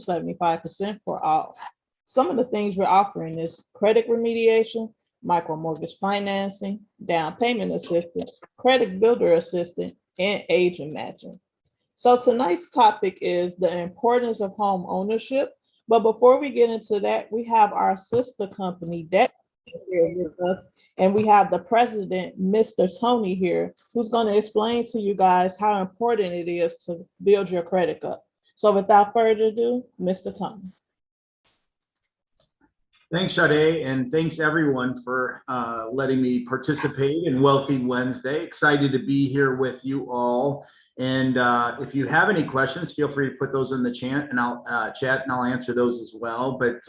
75% for all. Some of the things we're offering is credit remediation, micro mortgage financing, down payment assistance, credit builder assistance, and agent matching. So tonight's topic is the importance of home ownership. But before we get into that, we have our sister company that is here with us, and we have the president, Mr. Tony, here, who's going to explain to you guys how important it is to build your credit up. So without further ado, Mr. Tony. Thanks, Sade, and thanks everyone for letting me participate in Wealthy Wednesday. Excited to be here with you all. And if you have any questions, feel free to put those in the chat, and I'll answer those as well. But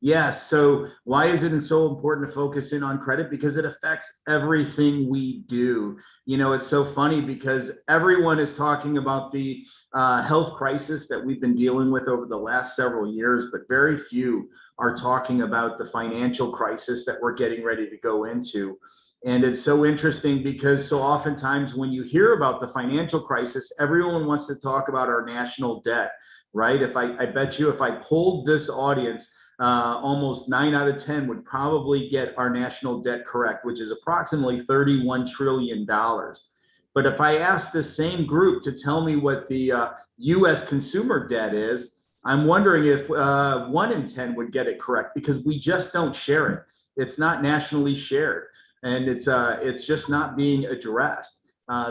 yes, so why is it so important to focus in on credit? Because it affects everything we do. You know, it's so funny because everyone is talking about the health crisis that we've been dealing with over the last several years, but very few are talking about the financial crisis that we're getting ready to go into. And it's so interesting because so oftentimes when you hear about the financial crisis, everyone wants to talk about our national debt, right? I bet you if I polled this audience, almost 9 out of 10 would probably get our national debt correct, which is approximately $31 trillion. But if I ask the same group to tell me what the US consumer debt is, I'm wondering if 1 in 10 would get it correct, because we just don't share it. It's not nationally shared, and it's just not being addressed.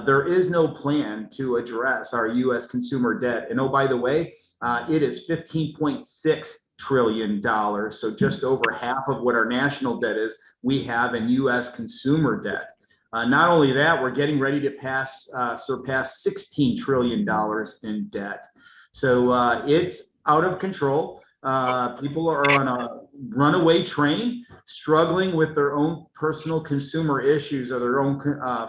There is no plan to address our US consumer debt. And oh, by the way, it is $15.6 trillion. So just over half of what our national debt is, we have in US consumer debt. Not only that, we're getting ready to surpass $16 trillion in debt. So it's out of control. People are on a runaway train, struggling with their own personal consumer issues or their own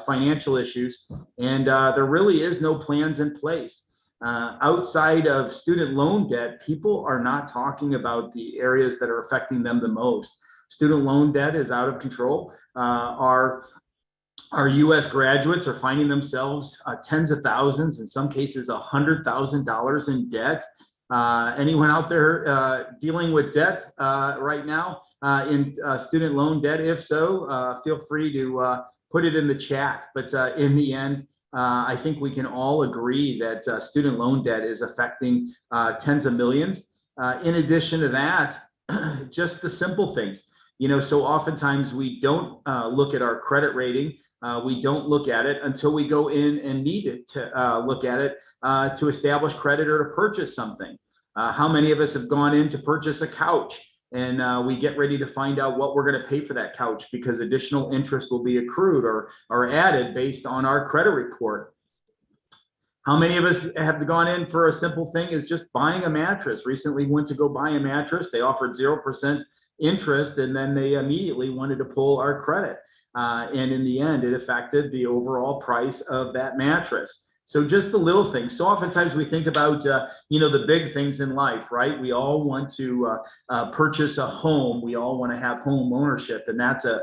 financial issues. And there really is no plans in place. Outside of student loan debt, people are not talking about the areas that are affecting them the most. Student loan debt is out of control. Our US graduates are finding themselves tens of thousands, in some cases $100,000 in debt. Anyone out there dealing with debt right now in student loan debt? If so, feel free to put it in the chat. But in the end, I think we can all agree that student loan debt is affecting tens of millions. In addition to that, just the simple things. You know, so oftentimes we don't look at our credit rating. We don't look at it until we go in and need it to look at it to establish credit or to purchase something. How many of us have gone in to purchase a couch, and we get ready to find out what we're going to pay for that couch because additional interest will be accrued or added based on our credit report? How many of us have gone in for a simple thing as just buying a mattress? Recently went to go buy a mattress. They offered 0% interest, and then they immediately wanted to pull our credit. And in the end, it affected the overall price of that mattress. So just the little things. So oftentimes we think about, the big things in life, right? We all want to purchase a home. We all want to have home ownership. And that's an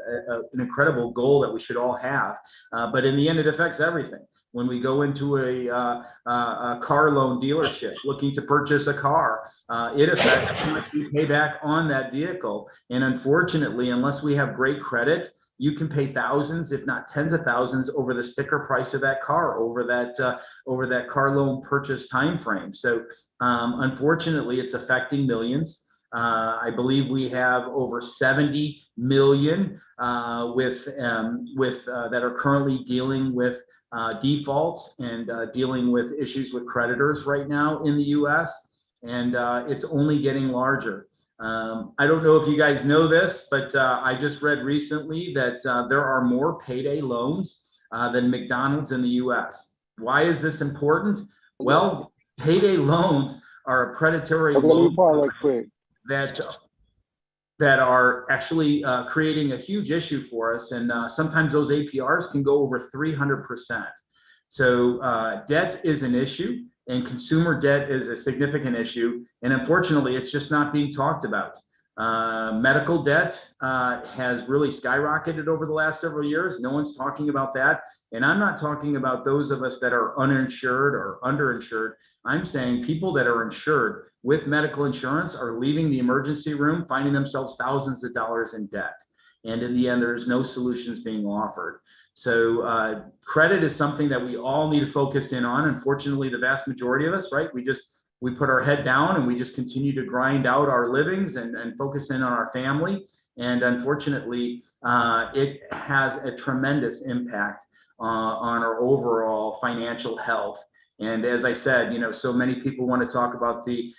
incredible goal that we should all have. But in the end, it affects everything. When we go into a car loan dealership looking to purchase a car, it affects how much we pay back on that vehicle. And unfortunately, unless we have great credit, you can pay thousands, if not tens of thousands, over the sticker price of that car, over that car loan purchase time frame. So unfortunately, it's affecting millions. I believe we have over 70 million that are currently dealing with defaults and dealing with issues with creditors right now in the U.S. And it's only getting larger. I don't know if you guys know this, but I just read recently that there are more payday loans than McDonald's in the U.S. Why is this important? Well, payday loans are a predatory loan that are actually creating a huge issue for us, and sometimes those APRs can go over 300%. So debt is an issue, and consumer debt is a significant issue, and unfortunately, it's just not being talked about. Medical debt has really skyrocketed over the last several years. No one's talking about that, and I'm not talking about those of us that are uninsured or underinsured. I'm saying people that are insured with medical insurance are leaving the emergency room, finding themselves thousands of dollars in debt. And in the end, there's no solutions being offered. So credit is something that we all need to focus in on. Unfortunately, the vast majority of us, right, we put our head down and we just continue to grind out our livings and focus in on our family. And unfortunately, it has a tremendous impact on our overall financial health. And as I said, so many people want to talk about the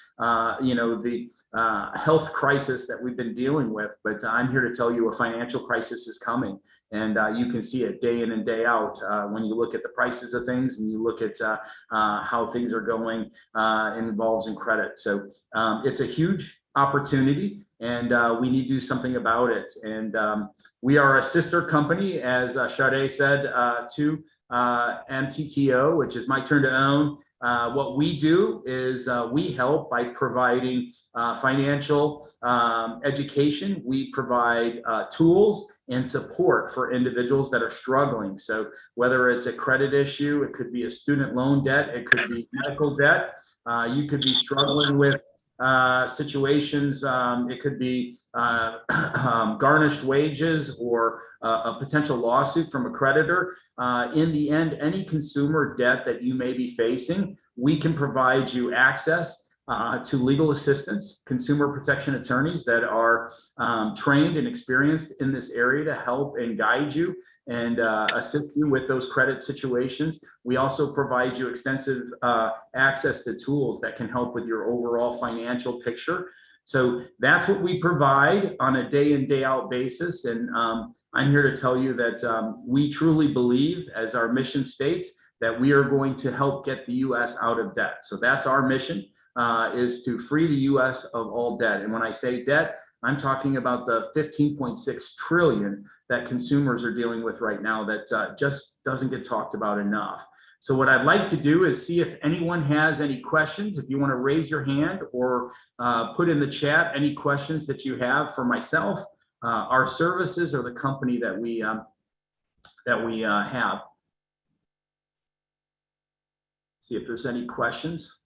health crisis that we've been dealing with, but I'm here to tell you a financial crisis is coming. And you can see it day in and day out when you look at the prices of things and you look at how things are going involves in credit. So it's a huge opportunity, and we need to do something about it. And we are a sister company, as Sade said, to MTTO, which is My Turn to Own. What we do is we help by providing financial education. We provide tools and support for individuals that are struggling. So whether it's a credit issue, it could be a student loan debt, it could be medical debt, you could be struggling with situations, it could be garnished wages or a potential lawsuit from a creditor. In the end, any consumer debt that you may be facing, we can provide you access to legal assistance, consumer protection attorneys that are trained and experienced in this area to help and guide you and assist you with those credit situations. We also provide you extensive access to tools that can help with your overall financial picture. So that's what we provide on a day in, day out basis. And I'm here to tell you that we truly believe, as our mission states, that we are going to help get the U.S. out of debt. So that's our mission, is to free the U.S. of all debt. And when I say debt, I'm talking about the 15.6 trillion that consumers are dealing with right now that just doesn't get talked about enough. So what I'd like to do is see if anyone has any questions. If you want to raise your hand or put in the chat any questions that you have for myself, our services, or the company that we have. See if there's any questions.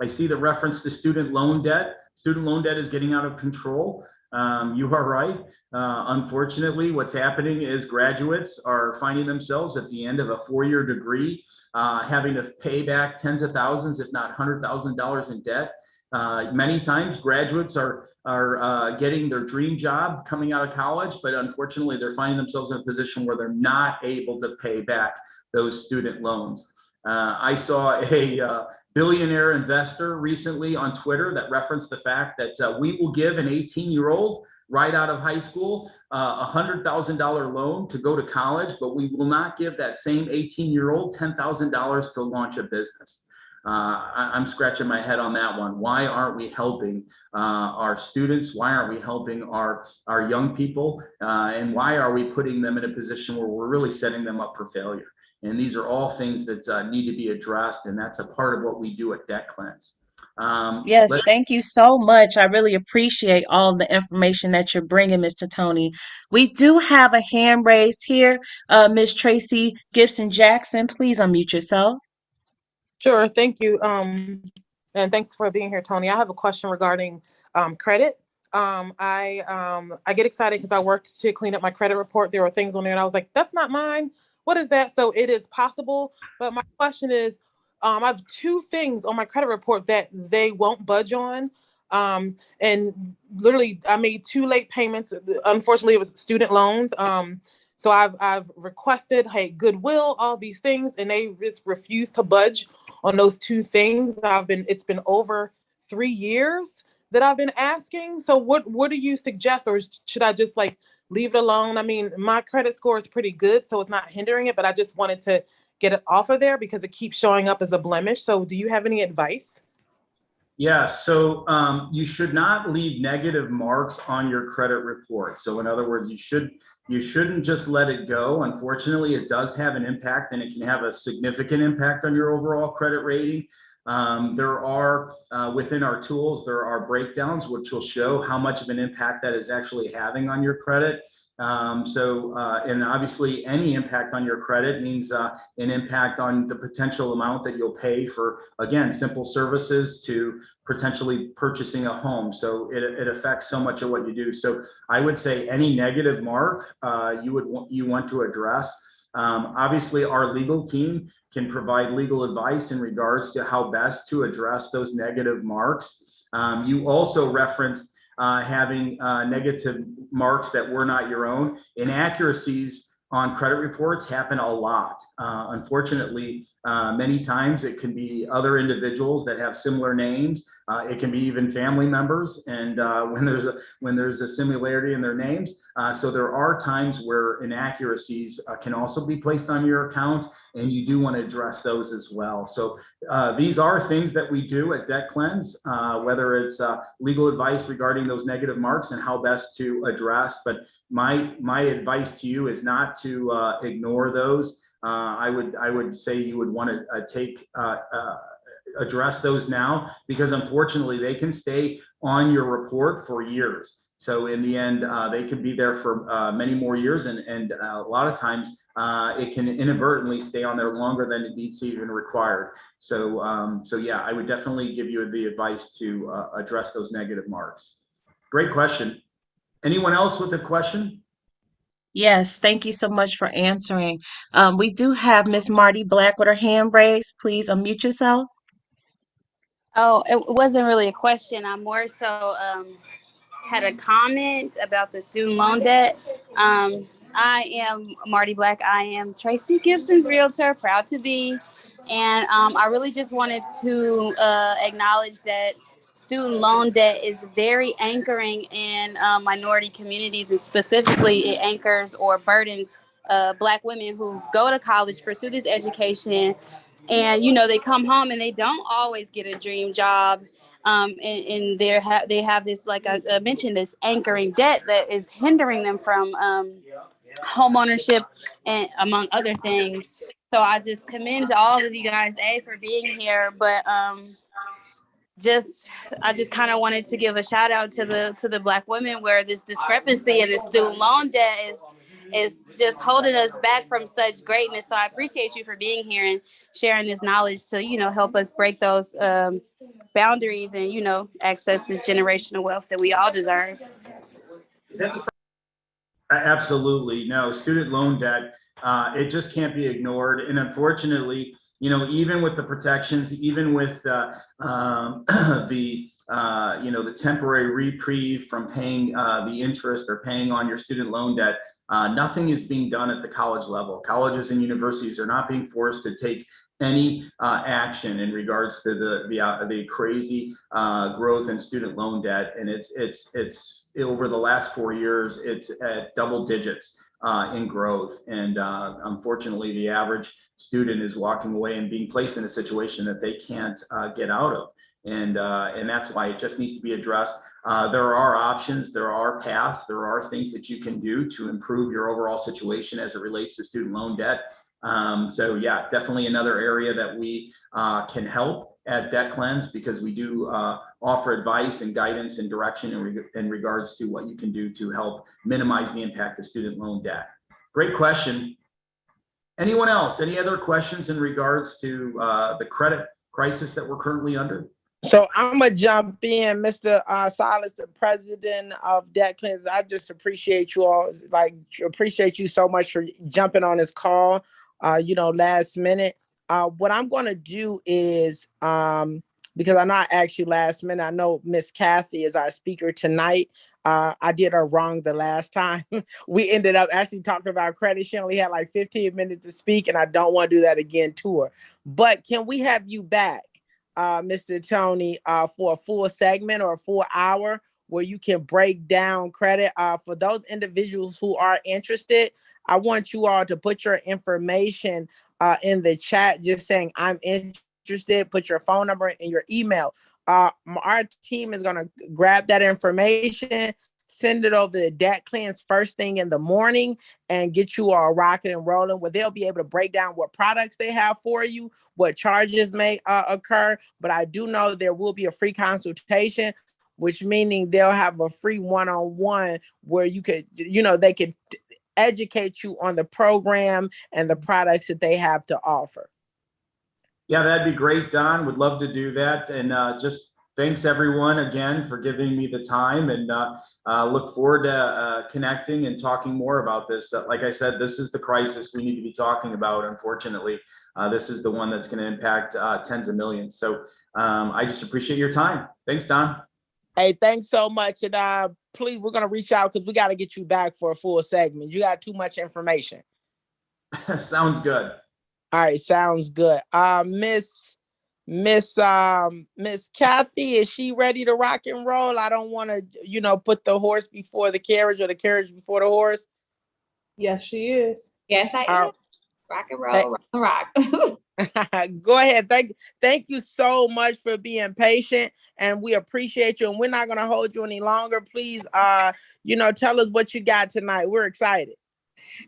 I see the reference to student loan debt. Student loan debt is getting out of control. You are right. Unfortunately, what's happening is graduates are finding themselves at the end of a 4-year degree, having to pay back tens of thousands, if not $100,000 in debt. Many times graduates are getting their dream job coming out of college, but unfortunately they're finding themselves in a position where they're not able to pay back those student loans. I saw a billionaire investor recently on Twitter that referenced the fact that we will give an 18-year-old right out of high school a $100,000 loan to go to college, but we will not give that same 18-year-old $10,000 to launch a business. I'm scratching my head on that one. Why aren't we helping our students? Why aren't we helping our young people? And why are we putting them in a position where we're really setting them up for failure? And these are all things that need to be addressed, and that's a part of what we do at Debt Cleanse. Yes, thank you so much. I really appreciate all the information that you're bringing, Mr. Tony. We do have a hand raised here. Ms. Tracy Gibson Jackson, please unmute yourself. Sure, thank you. And thanks for being here, Tony. I have a question regarding credit. I get excited because I worked to clean up my credit report. There were things on there and I was like, that's not mine. What is that? So it is possible. But my question is, I have 2 things on my credit report that they won't budge on. And literally I made 2 late payments. Unfortunately, it was student loans. So I've requested, hey, Goodwill, all these things, and they just refuse to budge on those 2 things. It's been over 3 years that I've been asking. So what do you suggest, or should I just leave it alone? I mean, my credit score is pretty good, so it's not hindering it, but I just wanted to get it off of there because it keeps showing up as a blemish. So do you have any advice? Yeah, so you should not leave negative marks on your credit report. So in other words, you shouldn't just let it go. Unfortunately, it does have an impact, and it can have a significant impact on your overall credit rating. There are, within our tools, there are breakdowns which will show how much of an impact that is actually having on your credit. And obviously any impact on your credit means an impact on the potential amount that you'll pay for, again, simple services to potentially purchasing a home. So it affects so much of what you do. So I would say any negative mark you want to address. Obviously, our legal team can provide legal advice in regards to how best to address those negative marks. You also referenced having negative marks that were not your own. Inaccuracies on credit reports happen a lot. Unfortunately, many times it can be other individuals that have similar names. It can be even family members, and when there's a similarity in their names. So there are times where inaccuracies can also be placed on your account, and you do want to address those as well. So these are things that we do at Debt Cleanse, whether it's legal advice regarding those negative marks and how best to address. But my advice to you is not to ignore those. I would say you would want to address those now, because unfortunately they can stay on your report for years. So in the end, they can be there for many more years, and a lot of times it can inadvertently stay on there longer than it needs to even required. So yeah, I would definitely give you the advice to address those negative marks. Great question. Anyone else with a question? Yes, thank you so much for answering. We do have Miss Marty Black with her hand raised. Please unmute yourself. Oh, it wasn't really a question. I more so had a comment about the student loan debt. I am Marty Black. I am Tracy Gibson's realtor, proud to be. And I really just wanted to acknowledge that student loan debt is very anchoring in minority communities, and specifically it anchors or burdens Black women who go to college, pursue this education, and they come home and they don't always get a dream job. And they have this, like I mentioned, this anchoring debt that is hindering them from home ownership, and among other things. So I just commend all of you guys, for being here, but I just kind of wanted to give a shout out to the Black women, where this discrepancy in the student loan debt is just holding us back from such greatness. So I appreciate you for being here and sharing this knowledge to help us break those boundaries and access this generational wealth that we all deserve. Absolutely. No, student loan debt, it just can't be ignored. And unfortunately, even with the protections, even with the temporary reprieve from paying the interest or paying on your student loan debt, nothing is being done at the college level. Colleges and universities are not being forced to take any action in regards to the crazy growth in student loan debt, and it's over the last 4 years, it's at double digits in growth, and unfortunately, the average student is walking away and being placed in a situation that they can't get out of, and that's why it just needs to be addressed. There are options, there are paths, there are things that you can do to improve your overall situation as it relates to student loan debt. So yeah, definitely another area that we can help at Debt Cleanse, because we do offer advice and guidance and direction in regards to what you can do to help minimize the impact of student loan debt. Great question. Anyone else? Any other questions in regards to the credit crisis that we're currently under? So I'm gonna jump in, Mr. Silas, the president of Debt Cleanse. I just appreciate you all, appreciate you so much for jumping on this call, last minute. What I'm gonna do is, because I'm not actually last minute, I know Miss Cathey is our speaker tonight. I did her wrong the last time. We ended up actually talking about credit. She only had like 15 minutes to speak, and I don't want to do that again to her. But can we have you back, Mr. Tony, for a full segment or a full hour where you can break down credit for those individuals who are interested? I want you all to put your information in the chat, just saying I'm interested. Put your phone number and your email. Our team is going to grab that information, send it over to Debt Cleanse first thing in the morning, and get you all rocking and rolling, where they'll be able to break down what products they have for you, what charges may occur. But I do know there will be a free consultation which meaning they'll have a free one-on-one where you could, they can educate you on the program and the products that they have to offer. Yeah, that'd be great, Don. Would love to do that. And just thanks everyone again for giving me the time, and look forward to connecting and talking more about this. Like I said, this is the crisis we need to be talking about. Unfortunately, this is the one that's going to impact tens of millions. So I just appreciate your time. Thanks, Don. Hey, thanks so much. And please, we're going to reach out because we got to get you back for a full segment. You got too much information. Sounds good. All right, sounds good. Miss Cathey, is she ready to rock and roll? I don't want to, put the horse before the carriage or the carriage before the horse. Yes, she is. Yes, I am. Rock and roll, rock and rock. Go ahead. Thank you so much for being patient, and we appreciate you. And we're not gonna hold you any longer. Please, tell us what you got tonight. We're excited.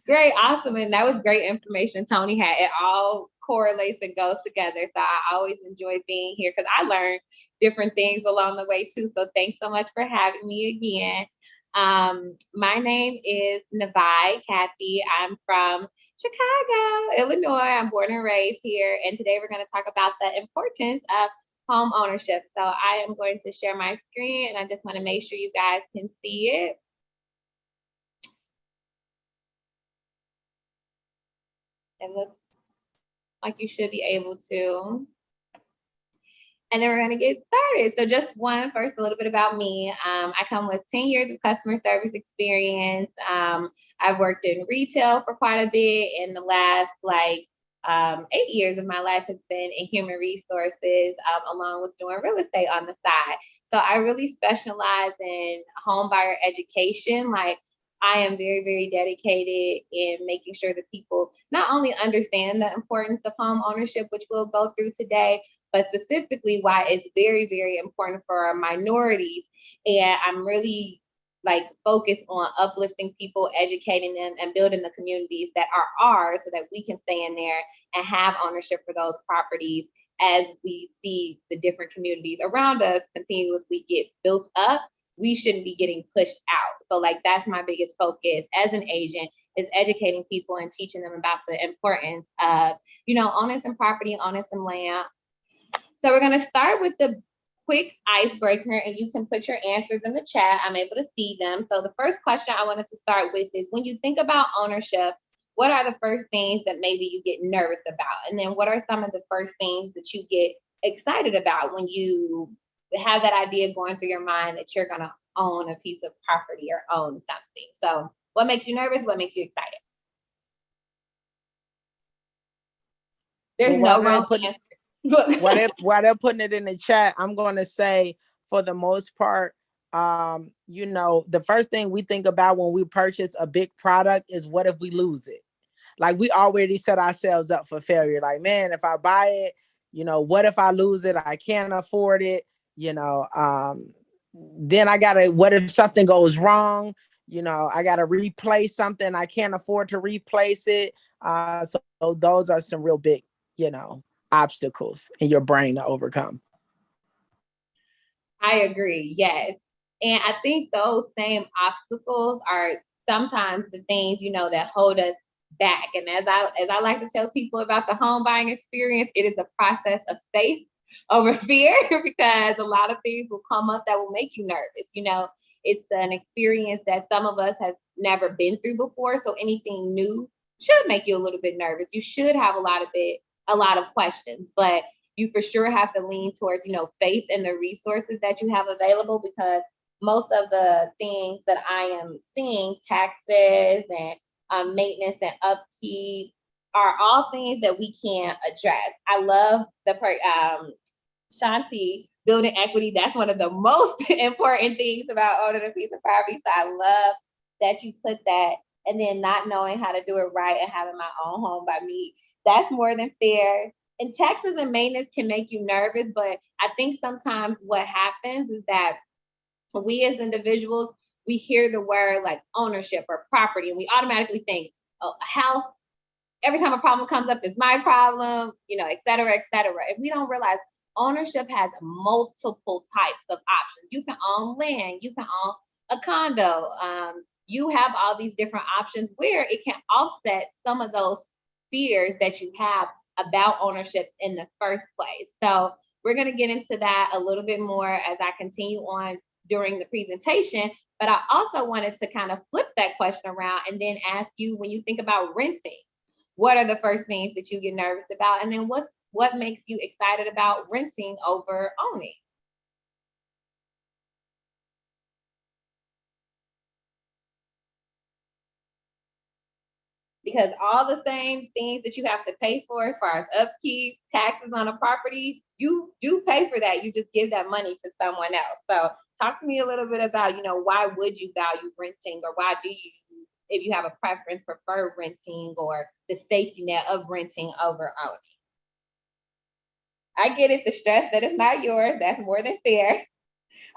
Great, awesome, and that was great information Tony had. It all correlates and goes together. So I always enjoy being here because I learned different things along the way too. So thanks so much for having me again. My name is Navi Cathey. I'm from Chicago, Illinois. I'm born and raised here. And today we're going to talk about the importance of home ownership. So I am going to share my screen, and I just want to make sure you guys can see it. It looks like you should be able to. And then we're going to get started. So just first, a little bit about me. I come with 10 years of customer service experience. I've worked in retail for quite a bit. And the last 8 years of my life has been in human resources, along with doing real estate on the side. So I really specialize in home buyer education. I am very, very dedicated in making sure that people not only understand the importance of home ownership, which we'll go through today, but specifically why it's very, very important for our minorities. And I'm really focused on uplifting people, educating them, and building the communities that are ours so that we can stay in there and have ownership for those properties as we see the different communities around us continuously get built up. We shouldn't be getting pushed out. So that's my biggest focus as an agent, is educating people and teaching them about the importance of, owning some property, owning some land. So we're going to start with the quick icebreaker, and you can put your answers in the chat. I'm able to see them. So the first question I wanted to start with is, when you think about ownership, what are the first things that maybe you get nervous about? And then what are some of the first things that you get excited about when you have that idea going through your mind that you're going to own a piece of property or own something? So what makes you nervous? What makes you excited? There's no wrong answer. While they're putting it in the chat, I'm going to say, for the most part, the first thing we think about when we purchase a big product is, what if we lose it? We already set ourselves up for failure. Man, if I buy it, what if I lose it? I can't afford it. Then what if something goes wrong? I got to replace something. I can't afford to replace it. So those are some real big, obstacles in your brain to overcome. I agree. Yes. And I think those same obstacles are sometimes the things, that hold us back. And as I like to tell people about the home buying experience, it is a process of faith over fear, because a lot of things will come up that will make you nervous. It's an experience that some of us have never been through before. So anything new should make you a little bit nervous. You should have a lot of questions, but you for sure have to lean towards, faith in the resources that you have available, because most of the things that I am seeing, taxes and maintenance and upkeep, are all things that we can address. I love the Shanti, building equity. That's one of the most important things about owning a piece of property. So I love that you put that. And then not knowing how to do it right and having my own home by me, that's more than fair. And taxes and maintenance can make you nervous, but I think sometimes what happens is that we as individuals, we hear the word ownership or property, and we automatically think, oh, a house, every time a problem comes up, it's my problem, et cetera, et cetera. And we don't realize Ownership has multiple types of options. You can own land, you can own a condo. You have all these different options where it can offset some of those fears that you have about ownership in the first place. So we're going to get into that a little bit more as I continue on during the presentation, but I also wanted to kind of flip that question around and then ask you, when you think about renting, what are the first things that you get nervous about? And then what makes you excited about renting over owning? Because all the same things that you have to pay for as far as upkeep, taxes on a property, you do pay for that. You just give that money to someone else. So talk to me a little bit about, why would you value renting, or why do you, if you have a preference, prefer renting, or the safety net of renting over owning? I get it, the stress that it's not yours, that's more than fair.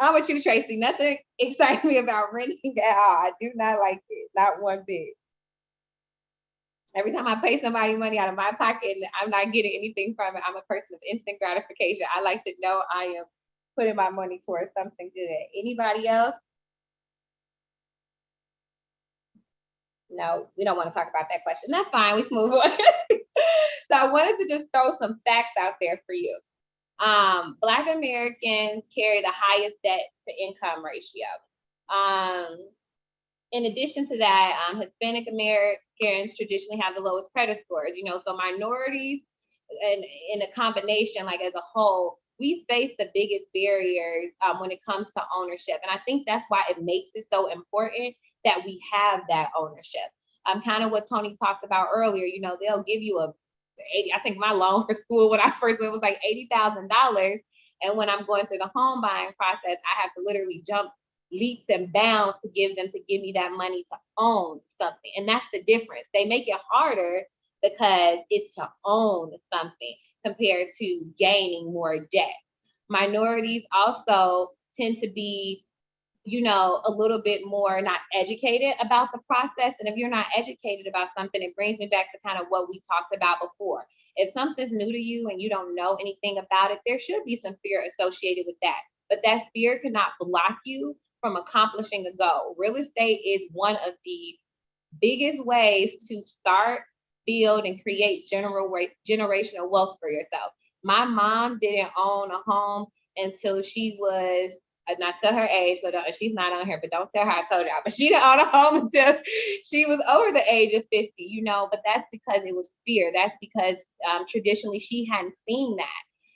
I'm with you, Tracy. Nothing excites me about renting at all. I do not like it, not one bit. Every time I pay somebody money out of my pocket, I'm not getting anything from it. I'm a person of instant gratification. I like to know I am putting my money towards something good. Anybody else? No, we don't want to talk about that question. That's fine. We can move on. So I wanted to just throw some facts out there for you. Black Americans carry the highest debt to income ratio. In addition to that, Hispanic Americans traditionally have the lowest credit scores. So minorities and in a combination, like as a whole, we face the biggest barriers when it comes to ownership. And I think that's why it makes it so important that we have that ownership. Kind of what Tony talked about earlier, they'll give you I think my loan for school when I first went was like $80,000. And when I'm going through the home buying process, I have to literally jump leaps and bounds to give me that money to own something. And that's the difference. They make it harder because it's to own something compared to gaining more debt. Minorities also tend to be, a little bit more not educated about the process. And if you're not educated about something, it brings me back to kind of what we talked about before. If something's new to you and you don't know anything about it, there should be some fear associated with that. But that fear cannot block you from accomplishing a goal. Real estate is one of the biggest ways to start, build, and create generational wealth for yourself. My mom didn't own a home until she was, not tell her age, so she's not on here, but don't tell her I told y'all, but she didn't own a home until she was over the age of 50, but that's because it was fear. That's because traditionally she hadn't seen that.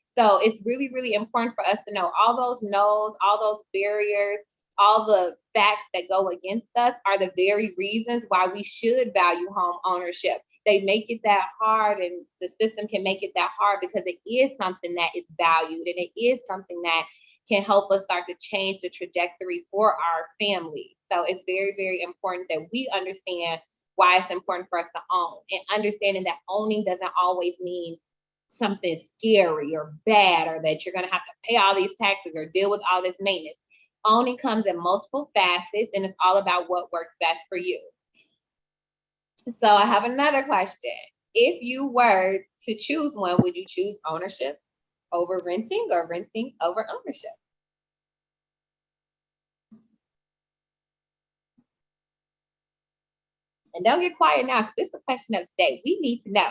So it's really, really important for us to know all those no's, all those barriers, all the facts that go against us are the very reasons why we should value home ownership. They make it that hard, and the system can make it that hard because it is something that is valued, and it is something that can help us start to change the trajectory for our family. So it's very, very important that we understand why it's important for us to own, and understanding that owning doesn't always mean something scary or bad, or that you're going to have to pay all these taxes or deal with all this maintenance. Owning comes in multiple facets, and it's all about what works best for you. So I have another question. If you were to choose one, would you choose ownership over renting, or renting over ownership? And don't get quiet now, because this is the question of the day. We need to know.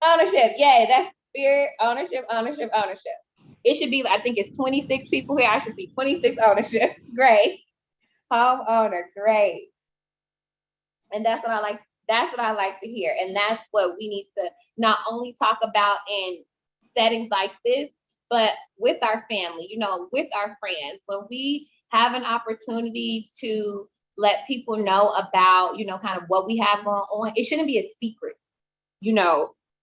Ownership, yeah, that's spirit. Ownership. It should be, I think it's 26 people here. I should see 26 ownership. Great. Home owner, great. And that's what I like. That's what I like to hear. And that's what we need to not only talk about in settings like this, but with our family, with our friends. When we have an opportunity to let people know about, kind of what we have going on, it shouldn't be a secret,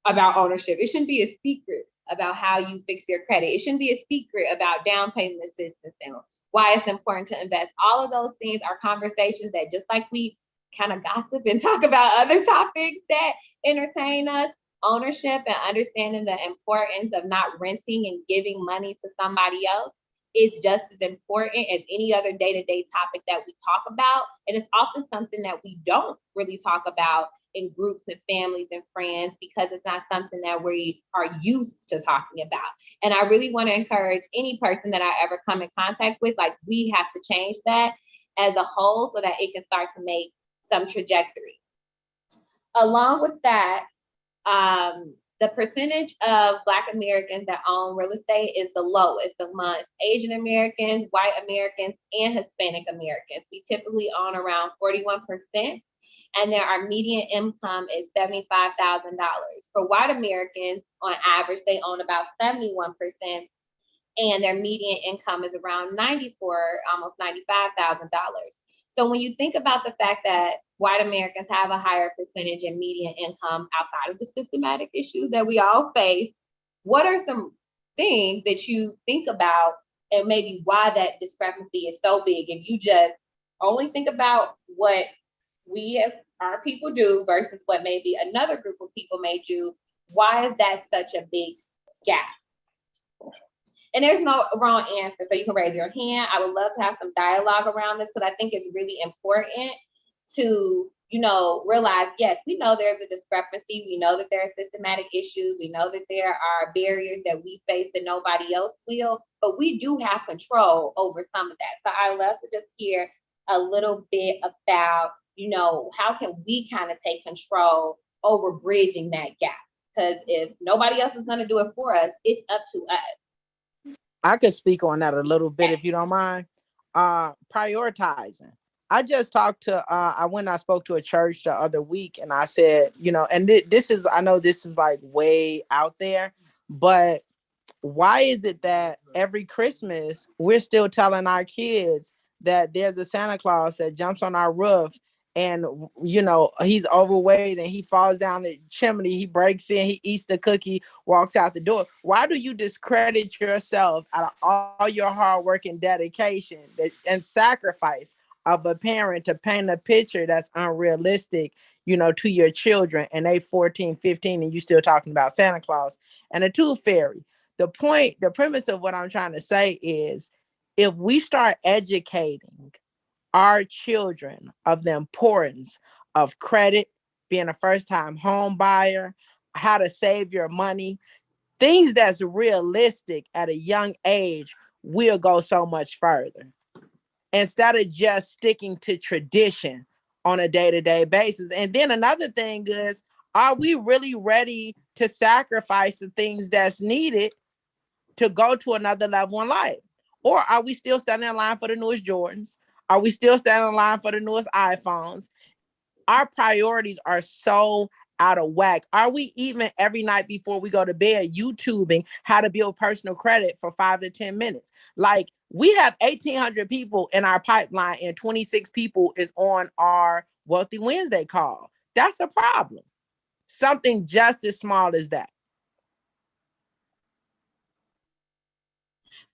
about ownership. It shouldn't be a secret about how you fix your credit. It shouldn't be a secret about down payment assistance and why it's important to invest. All of those things are conversations that, just like we kind of gossip and talk about other topics that entertain us, ownership and understanding the importance of not renting and giving money to somebody else is just as important as any other day-to-day topic that we talk about. And it's often something that we don't really talk about in groups and families and friends because it's not something that we are used to talking about. And I really want to encourage any person that I ever come in contact with, like, we have to change that as a whole so that it can start to make some trajectory. Along with that, the percentage of Black Americans that own real estate is the lowest among Asian Americans, white Americans, and Hispanic Americans. We typically own around 41%, and our median income is $75,000. For white Americans, on average, they own about 71%, and their median income is around almost $95,000. So when you think about the fact that white Americans have a higher percentage in median income outside of the systematic issues that we all face, what are some things that you think about and maybe why that discrepancy is so big? If you just only think about what we as our people do versus what maybe another group of people may do, why is that such a big gap? And there's no wrong answer, so you can raise your hand. I would love to have some dialogue around this because I think it's really important to, realize, yes, we know there's a discrepancy. We know that there are systematic issues. We know that there are barriers that we face that nobody else will, but we do have control over some of that. So I'd love to just hear a little bit about, how can we kind of take control over bridging that gap? Because if nobody else is going to do it for us, it's up to us. I could speak on that a little bit if you don't mind. Prioritizing. I just talked to, I spoke to a church the other week and I said, and I know this is like way out there, but why is it that every Christmas we're still telling our kids that there's a Santa Claus that jumps on our roof and, he's overweight and he falls down the chimney, he breaks in, he eats the cookie, walks out the door? Why do you discredit yourself out of all your hard work and dedication and sacrifice of a parent to paint a picture that's unrealistic, to your children, and they 14, 15, and you still talking about Santa Claus and a tooth fairy? The premise of what I'm trying to say is, if we start educating our children of the importance of credit, being a first-time home buyer, how to save your money, things that's realistic at a young age, we'll go so much further. Instead of just sticking to tradition on a day-to-day basis. And then another thing is, are we really ready to sacrifice the things that's needed to go to another level in life? Or are we still standing in line for the newest Jordans? Are we still standing in line for the newest iPhones? Our priorities are so out of whack. Are we even every night before we go to bed YouTubing how to build personal credit for 5 to 10 minutes? Like, we have 1,800 people in our pipeline and 26 people is on our Wealthy Wednesday call. That's a problem. Something just as small as that.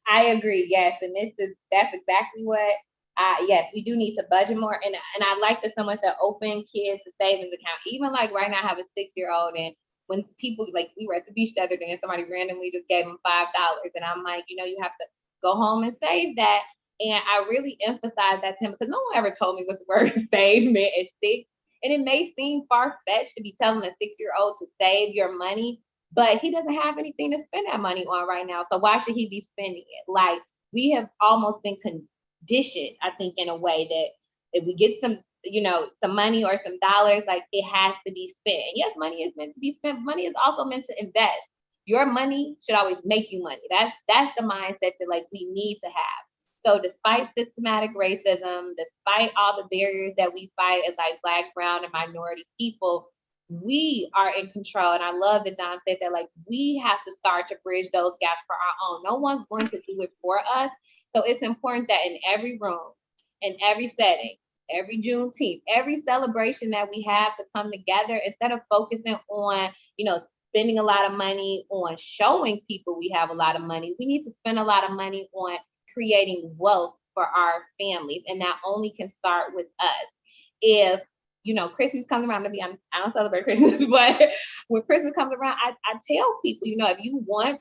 I agree. Yes. And that's exactly what, yes, we do need to budget more. And I like that someone said open kids to savings account. Even like right now I have a 6-year-old, and when people, like, we were at the beach the other day and somebody randomly just gave him $5. And I'm like, you have to go home and save that. And I really emphasize that to him because no one ever told me what the word save meant at 6. And it may seem far-fetched to be telling a 6-year-old to save your money, but he doesn't have anything to spend that money on right now. So why should he be spending it? Like, we have almost been conditioned, I think, in a way that if we get some, some money or some dollars, like, it has to be spent. And yes, money is meant to be spent. Money is also meant to invest. Your money should always make you money. That's the mindset that, like, we need to have. So despite systematic racism, despite all the barriers that we fight as like Black, brown, and minority people, we are in control. And I love that Don said that, like, we have to start to bridge those gaps for our own. No one's going to do it for us. So it's important that in every room, in every setting, every Juneteenth, every celebration that we have to come together, instead of focusing on, spending a lot of money on showing people we have a lot of money, we need to spend a lot of money on creating wealth for our families. And that only can start with us. If Christmas comes around, to be honest, I don't celebrate Christmas, but when Christmas comes around, I tell people, if you want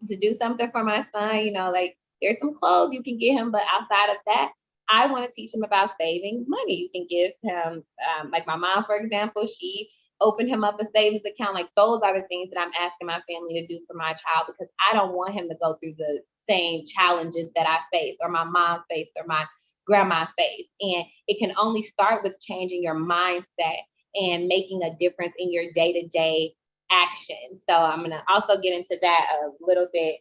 to do something for my son, like, There's some clothes you can get him, but outside of that, I want to teach him about saving money. You can give him, like my mom, for example, she opened him up a savings account. Like those are the things that I'm asking my family to do for my child, because I don't want him to go through the same challenges that I faced, or my mom faced, or my grandma faced. And it can only start with changing your mindset and making a difference in your day-to-day action. So I'm going to also get into that a little bit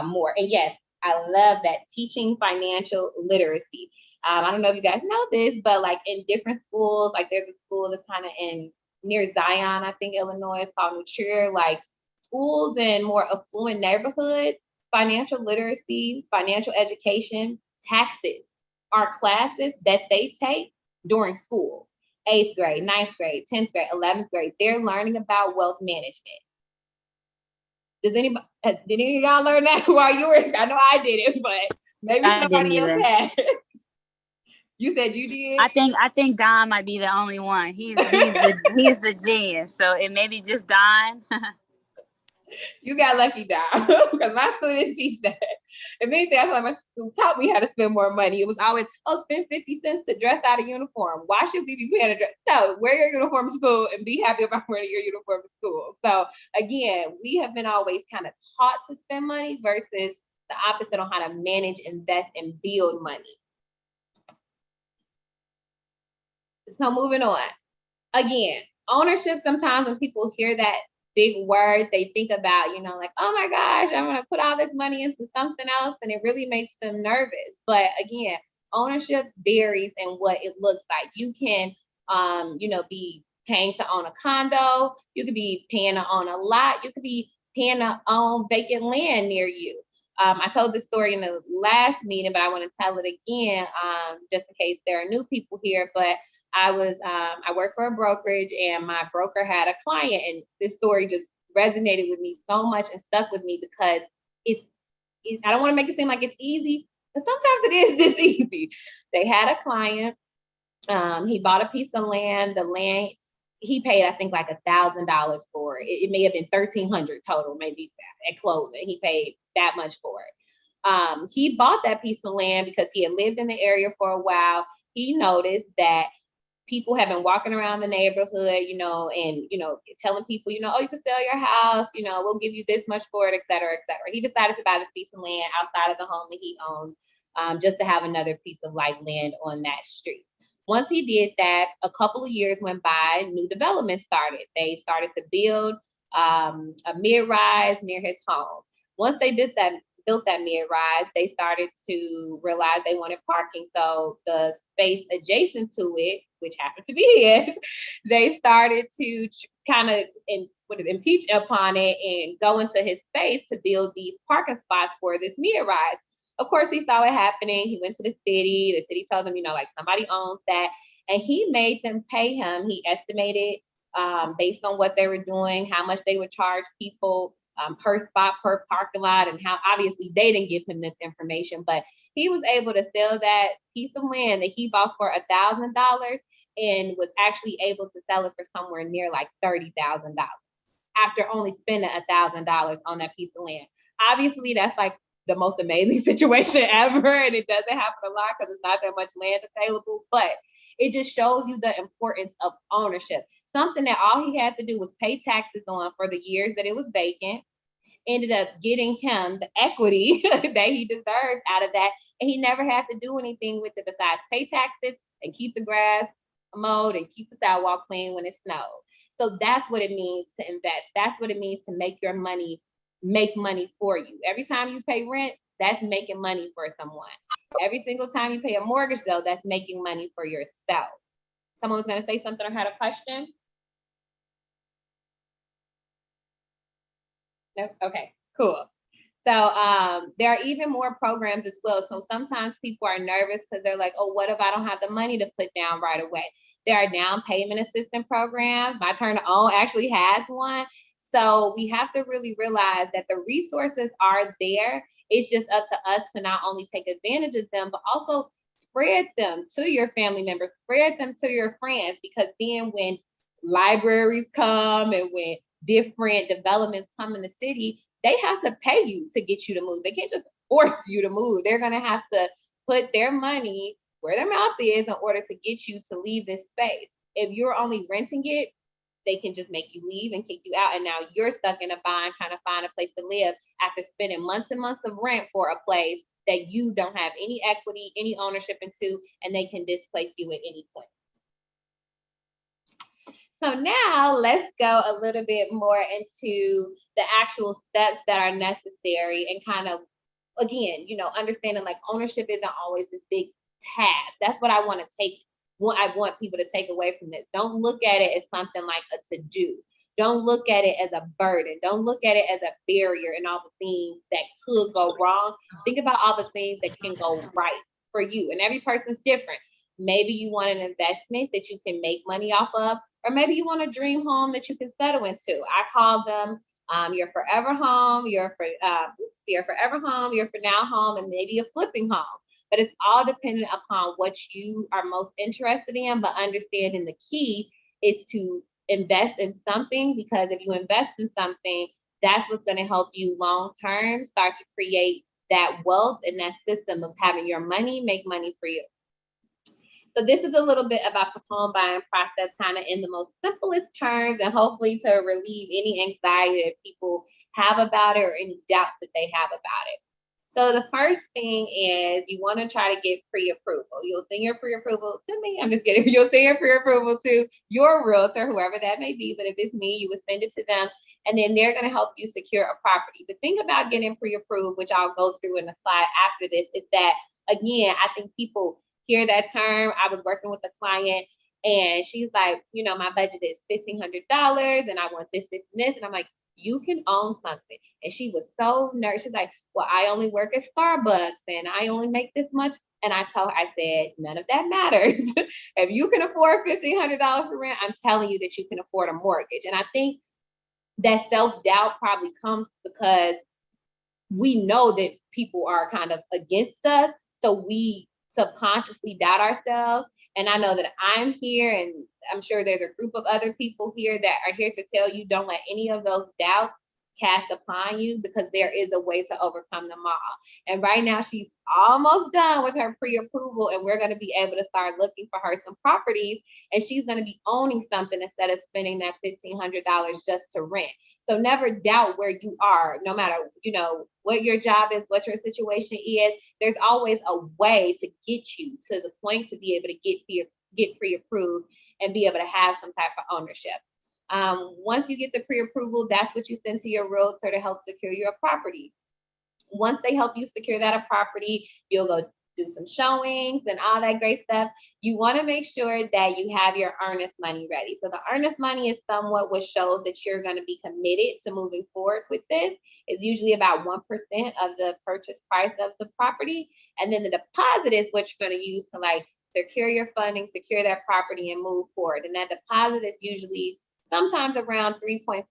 more. And yes, I love that, teaching financial literacy. I don't know if you guys know this, but like in different schools, like there's a school that's kind of in near Zion, I think, Illinois, it's called Mature. Like schools in more affluent neighborhoods, financial literacy, financial education, taxes are classes that they take during school. 8th grade, 9th grade, 10th grade, 11th grade, they're learning about wealth management. Did any of y'all learn that while you were? I know I didn't, but maybe somebody else had. You said you did? I think Don might be the only one. He's the genius. So it may be just Don. You got lucky, Don, because my school didn't teach that. If anything, I feel like my school taught me how to spend more money. It was always, spend 50 cents to dress out a uniform. Why should we be paying a dress? No, wear your uniform to school and be happy about wearing your uniform to school. So again, we have been always kind of taught to spend money versus the opposite on how to manage, invest, and build money. So moving on. Again, ownership, sometimes when people hear that big word, they think about, like, oh my gosh, I'm going to put all this money into something else, and it really makes them nervous. But again, ownership varies in what it looks like. You can, be paying to own a condo. You could be paying to own a lot. You could be paying to own vacant land near you. I told this story in the last meeting, but I want to tell it again, just in case there are new people here. But I worked for a brokerage, and my broker had a client, and this story just resonated with me so much and stuck with me, because I don't want to make it seem like it's easy, but sometimes it is this easy. They had a client. He bought a piece of land. The land, he paid, I think, like $1,000 for it. It may have been $1,300 total, maybe at closing. He paid that much for it. He bought that piece of land because he had lived in the area for a while. He noticed that people have been walking around the neighborhood, and, telling people, oh, you can sell your house, we'll give you this much for it, et cetera, et cetera. He decided to buy this piece of land outside of the home that he owned, just to have another piece of like land on that street. Once he did that, a couple of years went by, new development started. They started to build a mid-rise near his home. Once they built that mid-rise, they started to realize they wanted parking. So the space adjacent to it, which happened to be his, they started to kind of impeach upon it and go into his space to build these parking spots for this mid-rise. Of course, he saw it happening. He went to the city. The city told him, like somebody owns that. And he made them pay him. He estimated based on what they were doing, how much they would charge people per spot, per parking lot, and how obviously they didn't give him this information, but he was able to sell that piece of land that he bought for $1,000 and was actually able to sell it for somewhere near like $30,000 after only spending $1,000 on that piece of land. Obviously, that's like the most amazing situation ever, and it doesn't happen a lot because it's not that much land available, but it just shows you the importance of ownership. Something that all he had to do was pay taxes on for the years that it was vacant, ended up getting him the equity that he deserved out of that, and he never had to do anything with it besides pay taxes and keep the grass mowed and keep the sidewalk clean when it snowed. So that's what it means to invest. That's what it means to make your money make money for you. Every time you pay rent, that's making money for someone. Every single time you pay a mortgage, though, that's making money for yourself. Someone was going to say something or had a question? No? Okay, cool. So there are even more programs as well. So sometimes people are nervous because they're like, oh, what if I don't have the money to put down right away? There are down payment assistance programs. My Turn to Own actually has one. So we have to really realize that the resources are there. It's just up to us to not only take advantage of them, but also spread them to your family members, spread them to your friends, because then when libraries come and when different developments come in the city, they have to pay you to get you to move. They can't just force you to move. They're going to have to put their money where their mouth is in order to get you to leave this space. If you're only renting it, they can just make you leave and kick you out. And now you're stuck in a bind trying to find a place to live after spending months and months of rent for a place that you don't have any equity, any ownership into, and they can displace you at any point. So now let's go a little bit more into the actual steps that are necessary and kind of, again, you know, understanding like ownership isn't always this big task. That's what I want to take. What I want people to take away from this. Don't look at it as something like a to-do. Don't look at it as a burden. Don't look at it as a barrier and all the things that could go wrong. Think about all the things that can go right for you. And every person's different. Maybe you want an investment that you can make money off of, or maybe you want a dream home that you can settle into. I call them your forever home, your forever home, your for now home, and maybe a flipping home. But it's all dependent upon what you are most interested in, but understanding the key is to invest in something, because if you invest in something, that's what's going to help you long term start to create that wealth and that system of having your money make money for you. So this is a little bit about the home buying process, kind of in the most simplest terms, and hopefully to relieve any anxiety that people have about it or any doubts that they have about it. So the first thing is you want to try to get pre-approval. You'll send your pre-approval to me. I'm just kidding. You'll send your pre-approval to your realtor, whoever that may be. But if it's me, you would send it to them, and then they're going to help you secure a property. The thing about getting pre-approved, which I'll go through in a slide after this, is that, again, I think people hear that term. I was working with a client and she's like, you know, my budget is $1,500 and I want this, this, and this. And I'm like, you can own something. And she was so nervous. She's like, well, I only work at Starbucks and I only make this much. And I told her, I said, none of that matters. If you can afford $1,500 for rent, I'm telling you that you can afford a mortgage. And I think that self-doubt probably comes because we know that people are kind of against us. So we subconsciously doubt ourselves. And I know that I'm here, and I'm sure there's a group of other people here that are here to tell you, don't let any of those doubts cast upon you, because there is a way to overcome them all. And right now she's almost done with her pre-approval, and we're going to be able to start looking for her some properties, and she's going to be owning something instead of spending that $1,500 just to rent. So never doubt where you are, no matter, you know, what your job is, what your situation is. There's always a way to get you to the point to be able to get pre-approved and be able to have some type of ownership. Once you get the pre-approval, that's what you send to your realtor to help secure your property. Once they help you secure that property, you'll go do some showings and all that great stuff. You want to make sure that you have your earnest money ready. So the earnest money is somewhat what shows that you're going to be committed to moving forward with this. It's usually about 1% of the purchase price of the property. And then the deposit is what you're going to use to like secure your funding, secure that property, and move forward. And that deposit is usually sometimes around 3.5%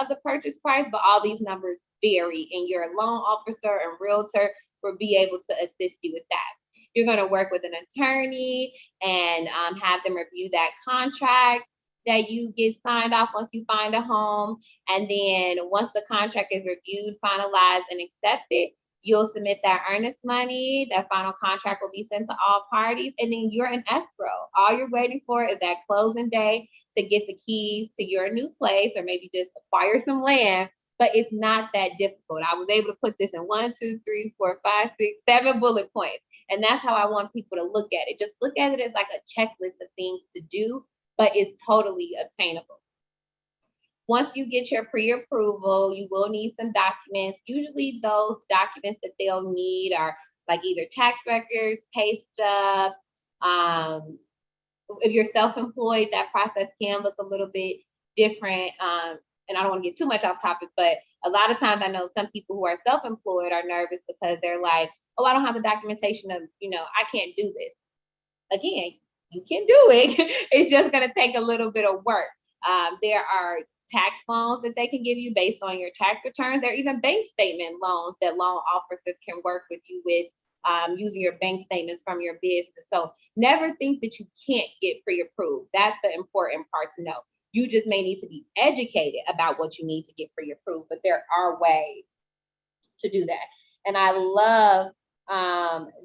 of the purchase price, but all these numbers vary, and your loan officer and realtor will be able to assist you with that. You're going to work with an attorney and have them review that contract that you get signed off once you find a home. And then once the contract is reviewed, finalized, and accepted, you'll submit that earnest money. That final contract will be sent to all parties, and then you're in escrow. All you're waiting for is that closing day to get the keys to your new place, or maybe just acquire some land. But it's not that difficult. I was able to put this in 1, 2, 3, 4, 5, 6, 7 bullet points. And that's how I want people to look at it. Just look at it as like a checklist of things to do, but it's totally obtainable. Once you get your pre-approval, you will need some documents. Usually those documents that they'll need are like either tax records, pay stubs. If you're self-employed, that process can look a little bit different. And I don't want to get too much off topic, but a lot of times I know some people who are self-employed are nervous because they're like, oh, I don't have the documentation of, you know, I can't do this. Again, you can do it. It's just going to take a little bit of work. There are tax loans that they can give you based on your tax returns. There are even bank statement loans that loan officers can work with you with, using your bank statements from your business. So never think that you can't get pre-approved. That's the important part to know. You just may need to be educated about what you need to get pre-approved, but there are ways to do that. And I love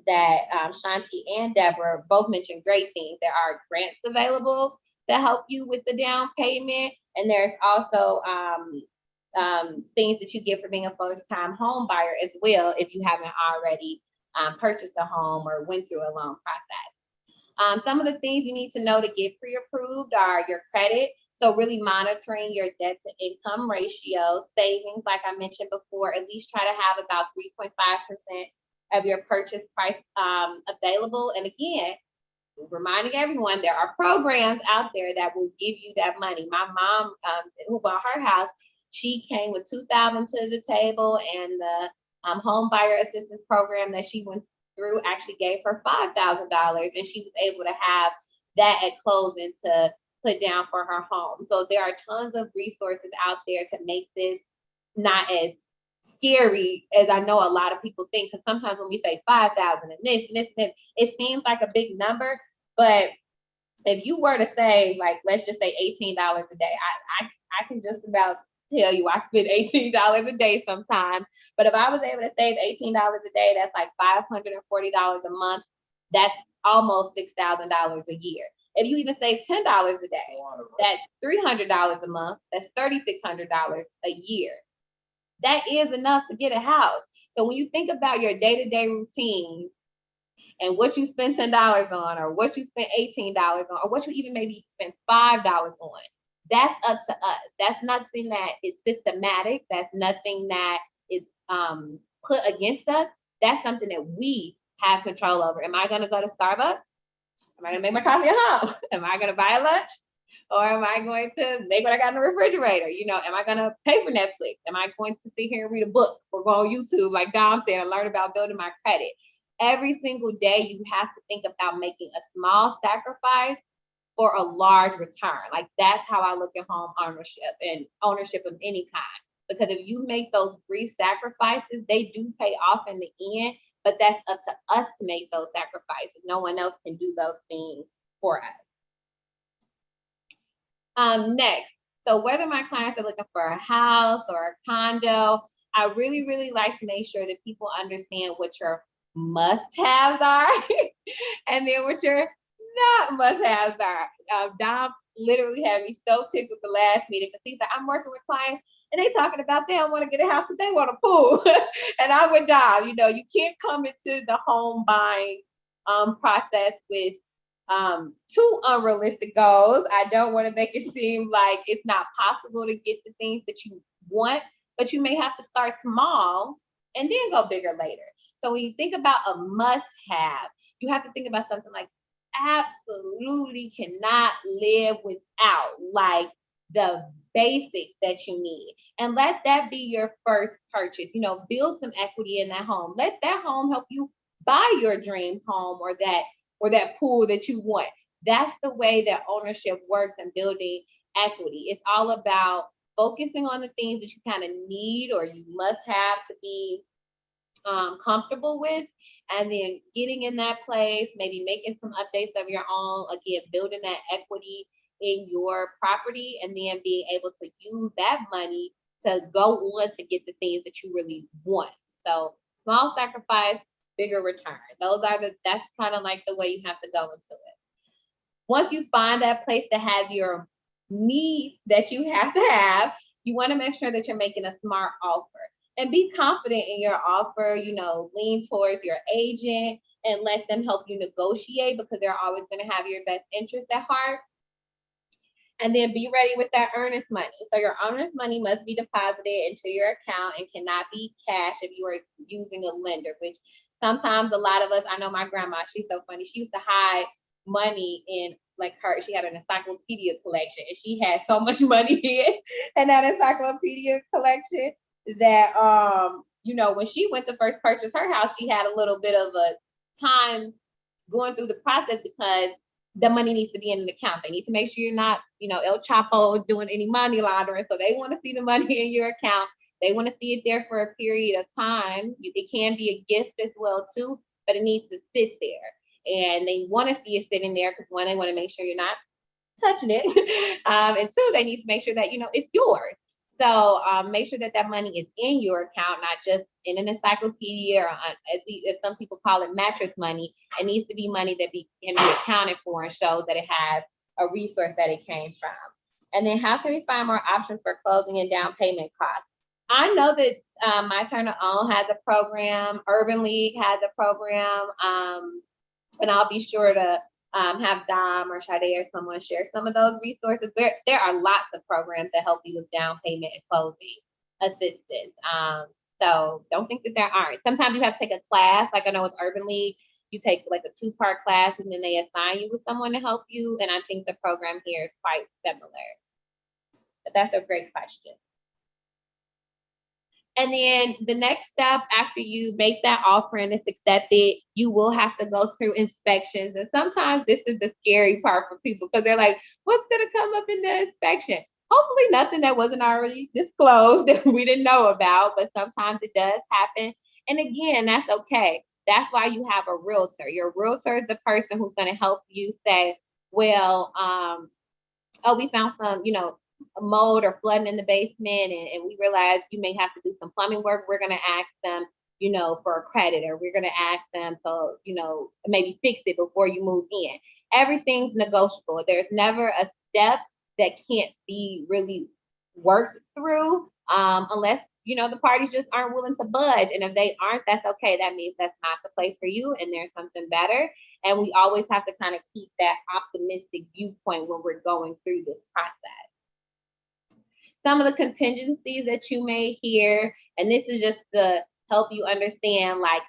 that Shanti and Deborah both mentioned great things. There are grants available to help you with the down payment. And there's also things that you get for being a first-time home buyer as well, if you haven't already purchased a home or went through a loan process. Some of the things you need to know to get pre-approved are your credit. So really monitoring your debt to income ratio, savings, like I mentioned before, at least try to have about 3.5% of your purchase price available. And again, reminding everyone, there are programs out there that will give you that money. My mom, who bought her house, she came with $2,000 to the table, and the home buyer assistance program that she went through actually gave her $5,000, and she was able to have that at closing to put down for her home. So there are tons of resources out there to make this not as scary as I know a lot of people think, because sometimes when we say 5,000 and this and this and this, it seems like a big number. But if you were to say, like, let's just say $18 a day, I can just about tell you I spend $18 a day sometimes. But if I was able to save $18 a day, that's like $540 a month. That's almost $6,000 a year. If you even save $10 a day, that's $300 a month. That's $3,600 a year. That is enough to get a house. So when you think about your day-to-day routine and what you spend $10 on, or what you spend $18 on, or what you even maybe spend $5 on, that's up to us. That's nothing that is systematic. That's nothing that is put against us. That's something that we have control over. Am I going to go to Starbucks? Am I going to make my coffee at home? Am I going to buy a lunch? Or am I going to make what I got in the refrigerator? You know, am I going to pay for Netflix? Am I going to sit here and read a book or go on YouTube, like Dom said, and learn about building my credit? Every single day, you have to think about making a small sacrifice for a large return. Like, that's how I look at home ownership and ownership of any kind. Because if you make those brief sacrifices, they do pay off in the end, but that's up to us to make those sacrifices. No one else can do those things for us. Next, so whether my clients are looking for a house or a condo, I really, really like to make sure that people understand what your must-haves are and then what your not must-haves are. Dom literally had me so ticked with the last meeting because he's like, I'm working with clients and they talking about they don't want to get a house because they want a pool. And I'm with Dom, you know, you can't come into the home buying process with too unrealistic goals. I don't want to make it seem like it's not possible to get the things that you want, but you may have to start small and then go bigger later. So when you think about a must-have, you have to think about something like absolutely cannot live without, like the basics that you need. And let that be your first purchase. You know, build some equity in that home. Let that home help you buy your dream home or that pool that you want. That's the way that ownership works and building equity. It's all about focusing on the things that you kind of need or you must have to be comfortable with, and then getting in that place, maybe making some updates of your own, again, building that equity in your property, and then being able to use that money to go on to get the things that you really want. So small sacrifice, bigger return. That's kind of like the way you have to go into it. Once you find that place that has your needs that you have to have, you want to make sure that you're making a smart offer. And be confident in your offer, you know, lean towards your agent and let them help you negotiate because they're always going to have your best interest at heart. And then be ready with that earnest money. So your earnest money must be deposited into your account and cannot be cash if you are using a lender, which sometimes a lot of us, I know my grandma, she's so funny. She used to hide money in she had an encyclopedia collection and she had so much money in that encyclopedia collection that, you know, when she went to first purchase her house, she had a little bit of a time going through the process because the money needs to be in an account. They need to make sure you're not, you know, El Chapo doing any money laundering. So they want to see the money in your account. They want to see it there for a period of time. It can be a gift as well too, but it needs to sit there. And they want to see it sitting there because one, they want to make sure you're not touching it. And two, they need to make sure that, you know, it's yours. So make sure that that money is in your account, not just in an encyclopedia, or as some people call it, mattress money. It needs to be money that can be accounted for and shows that it has a resource that it came from. And then how can we find more options for closing and down payment costs? I know that My Turn to Own has a program, Urban League has a program, and I'll be sure to have Dom or Sade or someone share some of those resources. There are lots of programs that help you with down payment and closing assistance. So don't think that there aren't. Sometimes you have to take a class, like I know with Urban League, you take like a 2-part class and then they assign you with someone to help you. And I think the program here is quite similar. But that's a great question. And then the next step after you make that offer and it's accepted, you will have to go through inspections. And sometimes this is the scary part for people because they're like, what's going to come up in the inspection? Hopefully nothing that wasn't already disclosed that we didn't know about, but sometimes it does happen. And again, that's okay. That's why you have a realtor. Your realtor is the person who's going to help you say, well, oh, we found some, mold or flooding in the basement, and we realize you may have to do some plumbing work. We're going to ask them, for a credit, or we're going to ask them to, maybe fix it before you move in. Everything's negotiable. There's never a step that can't be really worked through unless, the parties just aren't willing to budge. And if they aren't, that's okay. That means that's not the place for you and there's something better. And we always have to kind of keep that optimistic viewpoint when we're going through this process. Some of the contingencies that you may hear, and this is just to help you understand, like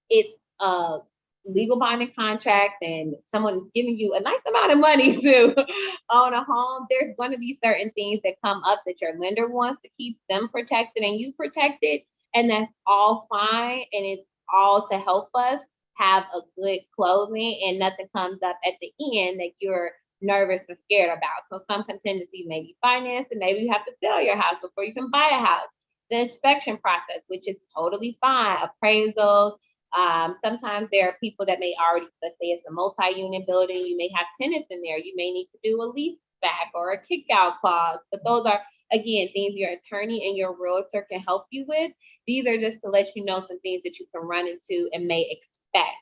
it's a legal binding contract and someone's giving you a nice amount of money to own a home. There's going to be certain things that come up that your lender wants to keep them protected and you protected, and that's all fine. And it's all to help us have a good closing and nothing comes up at the end that you're nervous or scared about. So some contingency may be finance, and maybe you have to sell your house before you can buy a house. The inspection process, which is totally fine. Appraisals. Sometimes there are people that may already, let's say it's a multi-unit building, you may have tenants in there. You may need to do a lease back or a kick-out clause. But those are, again, things your attorney and your realtor can help you with. These are just to let you know some things that you can run into and may expect.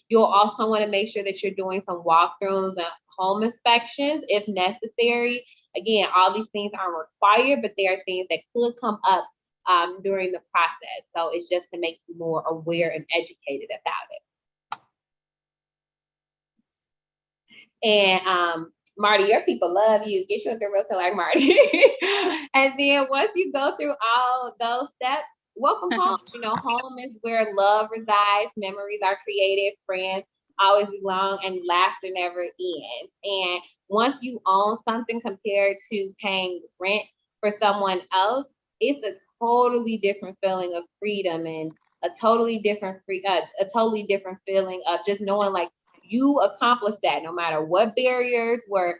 You'll also want to make sure that you're doing some walkthroughs and home inspections if necessary. Again, all these things aren't required, but there are things that could come up during the process. So it's just to make you more aware and educated about it. And Marty, your people love you. Get you a good realtor like Marty. And then once you go through all those steps, welcome home. Home is where love resides, memories are created, friends always belong, and laughter never ends. And once you own something compared to paying rent for someone else, it's a totally different feeling of freedom and a totally different feeling of just knowing like you accomplished that, no matter what barriers were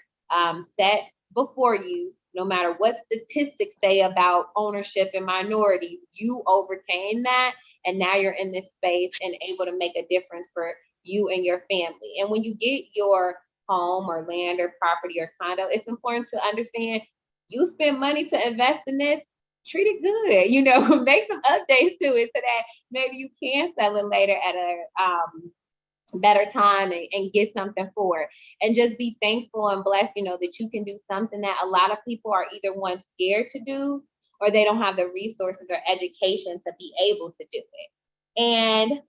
set before you. No matter what statistics say about ownership and minorities, you overcame that, and now you're in this space and able to make a difference for you and your family. And when you get your home or land or property or condo, it's important to understand you spend money to invest in this, treat it good, make some updates to it so that maybe you can sell it later at a better time and get something for it. And just be thankful and blessed, that you can do something that a lot of people are either one scared to do, or they don't have the resources or education to be able to do it. And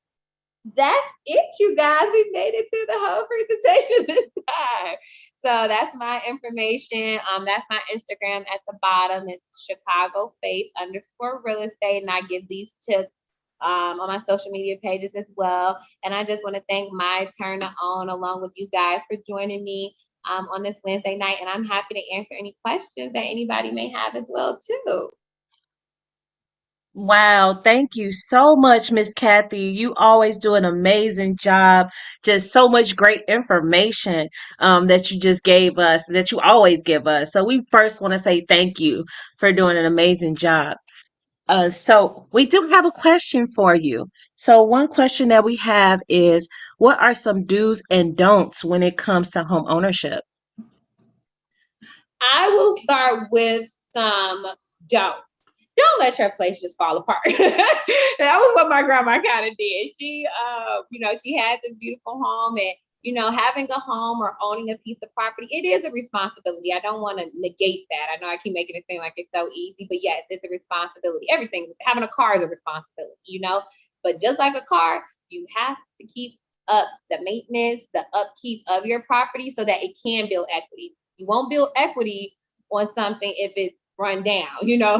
that's it, you guys. We made it through the whole presentation this time. So that's my information. That's my Instagram at the bottom. It's Chicago Faith _real estate. And I give these tips on my social media pages as well. And I just want to thank My Turn to Own along with you guys for joining me on this Wednesday night. And I'm happy to answer any questions that anybody may have as well too. Wow, thank you so much, Miss Kathy. You always do an amazing job. Just so much great information that you just gave us, that you always give us. So we first want to say thank you for doing an amazing job. So we do have a question for you. So one question that we have is, what are some do's and don'ts when it comes to home ownership? I will start with some don'ts. don't let your place just fall apart. That was what my grandma kind of did. She, she had this beautiful home, and having a home or owning a piece of property, it is a responsibility. I don't want to negate that. I know I keep making it seem like it's so easy, but yes, it's a responsibility. Having a car is a responsibility, but just like a car, you have to keep up the maintenance, the upkeep of your property so that it can build equity. You won't build equity on something if it's run down,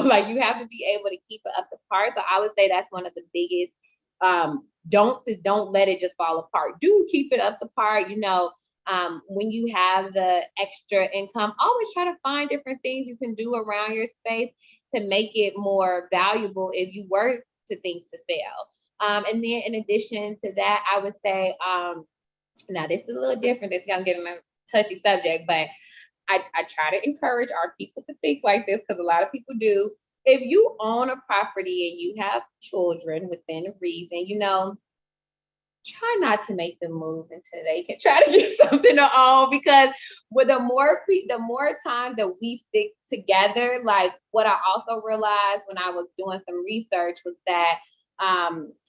like you have to be able to keep it up to par. So I would say that's one of the biggest don't let it just fall apart. Do keep it up to par. When you have the extra income, always try to find different things you can do around your space to make it more valuable if you were to think to sell. And then in addition to that, I would say, now this is a little different. It's gonna get in a touchy subject, but I try to encourage our people to think like this, because a lot of people do. If you own a property and you have children within reason, try not to make them move until they can try to get something to own, because with the more time that we stick together, like what I also realized when I was doing some research was that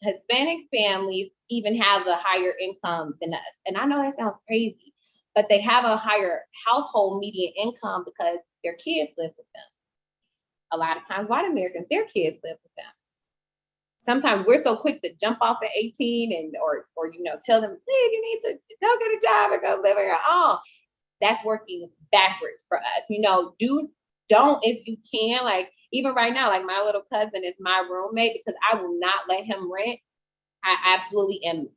Hispanic families even have a higher income than us. And I know that sounds crazy, but they have a higher household median income because their kids live with them. A lot of times, white Americans, their kids live with them. Sometimes we're so quick to jump off at 18 or tell them, hey, you need to go get a job and go live on your own. That's working backwards for us. Don't, if you can, like even right now, like my little cousin is my roommate because I will not let him rent. I absolutely am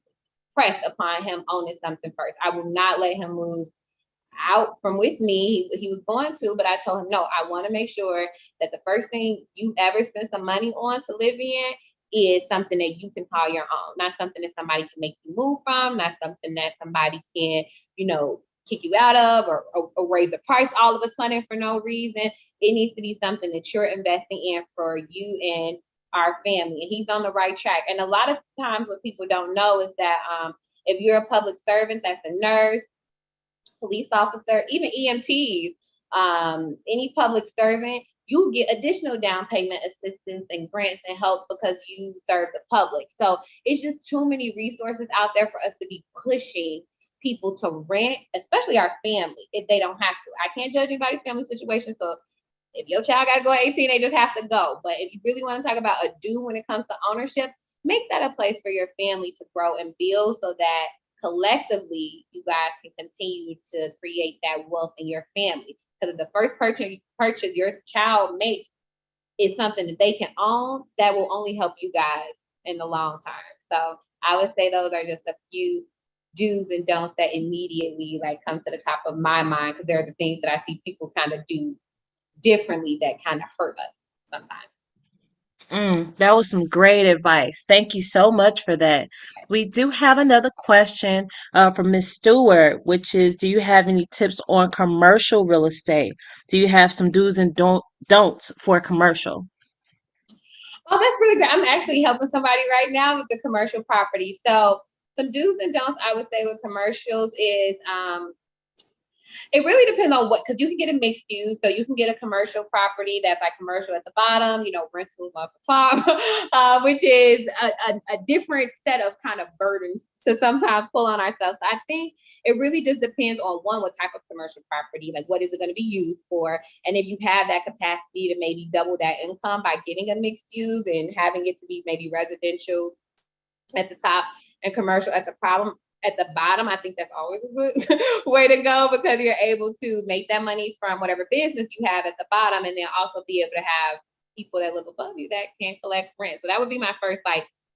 pressed upon him owning something first. I will not let him move out from with me. He was going to, but I told him, no, I want to make sure that the first thing you ever spend some money on to live in is something that you can call your own, not something that somebody can make you move from, not something that somebody can, kick you out of or raise the price all of a sudden for no reason. It needs to be something that you're investing in for you and our family. And he's on the right track. And a lot of times what people don't know is that if you're a public servant, that's a nurse, police officer, even EMTs, any public servant, you get additional down payment assistance and grants and help because you serve the public. So it's just too many resources out there for us to be pushing people to rent, especially our family, if they don't have to. I can't judge anybody's family situation. So if your child got to go at 18, they just have to go. But if you really want to talk about a do when it comes to ownership, make that a place for your family to grow and build so that collectively you guys can continue to create that wealth in your family. Because if the first purchase your child makes is something that they can own, that will only help you guys in the long term. So I would say those are just a few do's and don'ts that immediately come to the top of my mind, because they're the things that I see people kind of do differently that kind of hurt us sometimes. That was some great advice. Thank you so much for that. We do have another question from Ms. Stewart, which is, do you have any tips on commercial real estate? Do you have some do's and don'ts for commercial? Oh, that's really good. I'm actually helping somebody right now with the commercial property. So some do's and don'ts I would say with commercials is it really depends on what, because you can get a mixed use. So you can get a commercial property that's like commercial at the bottom, rentals on the top, which is a different set of kind of burdens to sometimes pull on ourselves. So I think it really just depends on what type of commercial property, like what is it going to be used for? And if you have that capacity to maybe double that income by getting a mixed use and having it to be maybe residential at the top and commercial at the bottom, I think that's always a good way to go, because you're able to make that money from whatever business you have at the bottom, and then also be able to have people that live above you that can collect rent. So that would be my first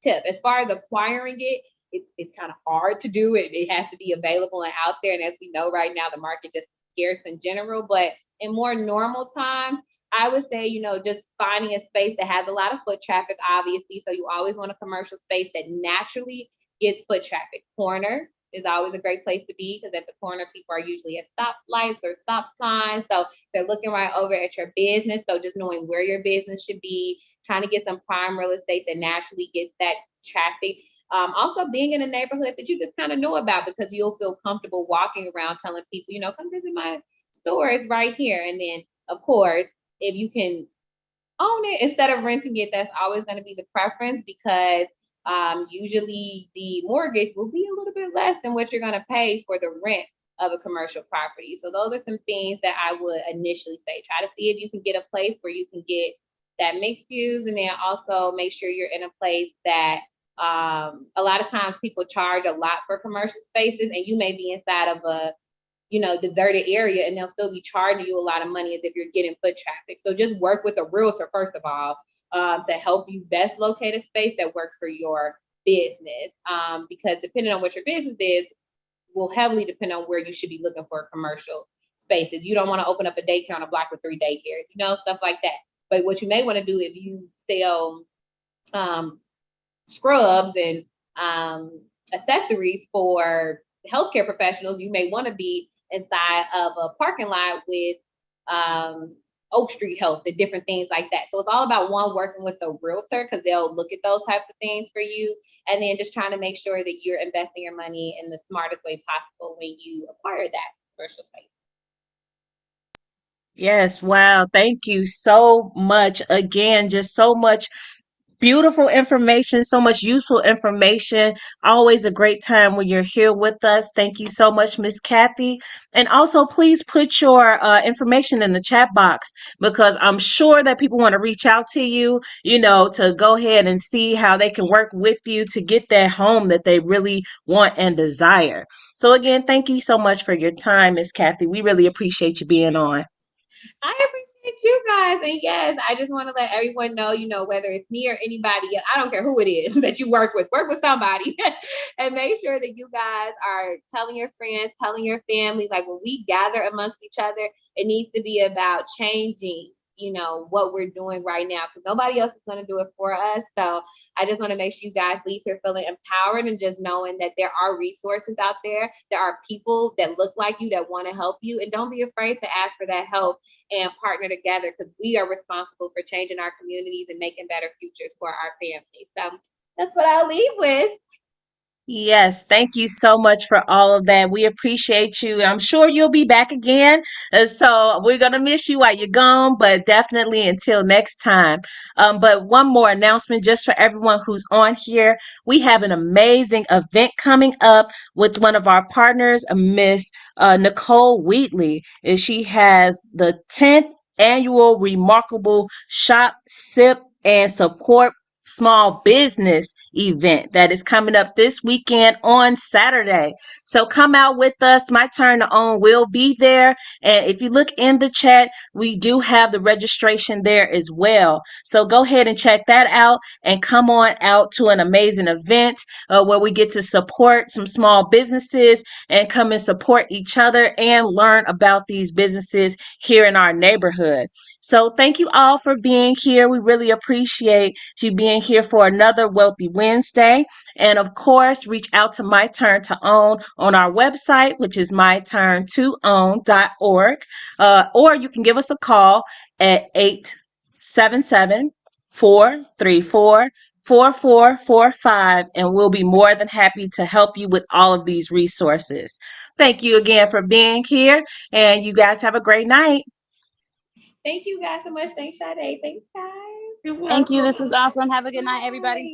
tip. As far as acquiring it, it's kind of hard to do it. It has to be available and out there. And as we know right now, the market just scarce in general. But in more normal times, I would say, just finding a space that has a lot of foot traffic, obviously. So you always want a commercial space that naturally gets foot traffic. Corner is always a great place to be, because at the corner, people are usually at stoplights or stop signs. So they're looking right over at your business. So just knowing where your business should be, trying to get some prime real estate that naturally gets that traffic. Also being in a neighborhood that you just kind of know about, because you'll feel comfortable walking around telling people, come visit my store, it's right here. And then of course, if you can own it instead of renting it. That's always going to be the preference, because usually the mortgage will be a little bit less than what you're going to pay for the rent of a commercial property. So those are some things that I would initially say. Try to see if you can get a place where you can get that mixed use, and then also make sure you're in a place that a lot of times people charge a lot for commercial spaces, and you may be inside of a deserted area, and they'll still be charging you a lot of money as if you're getting foot traffic. So just work with a realtor, first of all, to help you best locate a space that works for your business. Because depending on what your business is, will heavily depend on where you should be looking for commercial spaces. You don't want to open up a daycare on a block with 3 daycares, stuff like that. But what you may want to do, if you sell scrubs and accessories for healthcare professionals, you may want to be inside of a parking lot with Oak Street Health and different things like that. So it's all about working with a realtor, because they'll look at those types of things for you, and then just trying to make sure that you're investing your money in the smartest way possible when you acquire that commercial space. Yes, wow. Thank you so much. Again, just so much beautiful information, so much useful information. Always a great time when you're here with us. Thank you so much, Miss Cathey. And also, please put your information in the chat box, because I'm sure that people want to reach out to you, to go ahead and see how they can work with you to get that home that they really want and desire. So again, thank you so much for your time, Miss Cathey. We really appreciate you being on. I appreciate you guys. And yes, I just want to let everyone know, whether it's me or anybody, I don't care who it is that you work with somebody and make sure that you guys are telling your friends, telling your family. Like, when we gather amongst each other, it needs to be about changing what we're doing right now, because nobody else is going to do it for us. So I just want to make sure you guys leave here feeling empowered, and just knowing that there are resources out there. There are people that look like you that want to help you, and don't be afraid to ask for that help and partner together, because we are responsible for changing our communities and making better futures for our families. So that's what I'll leave with. Yes, thank you so much for all of that. We appreciate you. I'm sure you'll be back again. So we're going to miss you while you're gone, but definitely until next time. But one more announcement just for everyone who's on here. We have an amazing event coming up with one of our partners, Miss Nicole Wheatley. And she has the 10th annual Remarkable Shop, Sip, and Support Small Business event that is coming up this weekend on Saturday. So come out with us. My Turn to Own will be there. And if you look in the chat, we do have the registration there as well. So go ahead and check that out and come on out to an amazing event where we get to support some small businesses and come and support each other and learn about these businesses here in our neighborhood. So thank you all for being here. We really appreciate you being here for another Wealthy Wednesday. And of course, reach out to My Turn to Own on our website, which is myturnToOwn.org. Or you can give us a call at 877-434-4445, and we'll be more than happy to help you with all of these resources. Thank you again for being here, and you guys have a great night. Thank you guys so much. Thanks, Sade. Thanks, guys. Thank you. This was awesome. Have a good night, everybody.